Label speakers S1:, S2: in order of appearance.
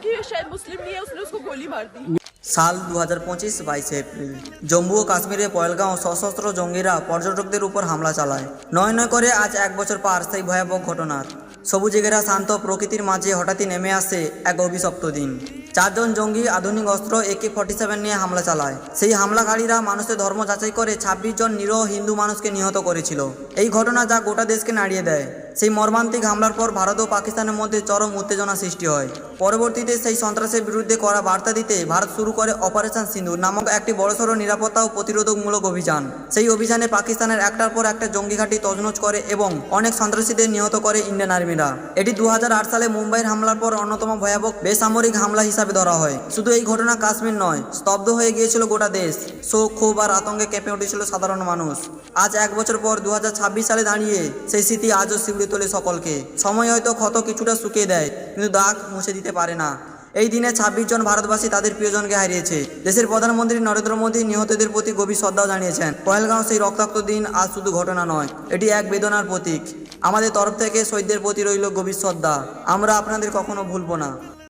S1: कि शायद मुस्लिम नहीं है, उसने उसको गोली मार दी।
S2: সাল 2025 22 এপ্রিল জম্মু ও কাশ্মীরে পহেলগাঁও সশস্ত্র জঙ্গিরা পর্যটকদের উপর হামলা চালায়। নয় নয় করে আজ 1 বছর পার সেই ভয়াবহ ঘটনার। সবুজে ঘেরা শান্ত প্রকৃতির মাঝে হঠাৎই নেমে আসে এক অভিশপ্ত দিন। 4 জন জঙ্গি আধুনিক অস্ত্র AK-47 নিয়ে হামলা চালায়। সেই হামলাকারীরা মানুষের ধর্ম যাচাই করে 26 জন নিরীহ হিন্দু মানুষকে নিহত করেছিল। এই ঘটনা যা গোটা দেশকে নাড়িয়ে দেয়। সেই মর্মান্তিক হামলার পর ভারত ও পাকিস্তানের মধ্যে চরম উত্তেজনা সৃষ্টি হয়। পরবর্তীতে সেই সন্ত্রাসের বিরুদ্ধে করা বার্তা দিতে ভারত শুরু করে অপারেশন সিন্দুর নামক একটি বড়সড় নিরাপত্তা ও প্রতিরোধমূলক অভিযান। সেই অভিযানে পাকিস্তানের একটার পর একটা জঙ্গি ঘাঁটি তছনছ করে এবং অনেক সন্ত্রাসীদের নিহত করে ইন্ডিয়ান আর্মিরা। এটি 2008 সালে মুম্বাইয়ের হামলার পর অন্যতম ভয়াবহ বেসামরিক হামলা হিসাবে ধরা হয়। শুধু এই ঘটনা কাশ্মীর নয়, স্তব্ধ হয়ে গিয়েছিল গোটা দেশ। শোক, ক্ষোভ আর আতঙ্কে কেঁপে উঠেছিল সাধারণ মানুষ। আজ 1 বছর পর 2026 সালে দাঁড়িয়ে সেই স্মৃতি আজও শিউরে তোলে সকলকে। সময় হয়তো ক্ষত কিছুটা শুকিয়ে দেয়, কিন্তু দাগ মুছে দিতে পারে না। এই দিনে 26 জন ভারতবাসী তাদের প্রিয়জনকে হারিয়েছে। দেশের প্রধানমন্ত্রী নরেন্দ্র মোদী নিহতদের প্রতি গভীর শ্রদ্ধা জানিয়েছেন। পহেলগাঁও সেই রক্তাক্ত দিন আজ শুধু ঘটনা নয়, এটি এক বেদনার প্রতীক। আমাদের তরফ থেকে শহীদদের প্রতি রইল গভীর শ্রদ্ধা। আমরা আপনাদের কখনো ভুলব না।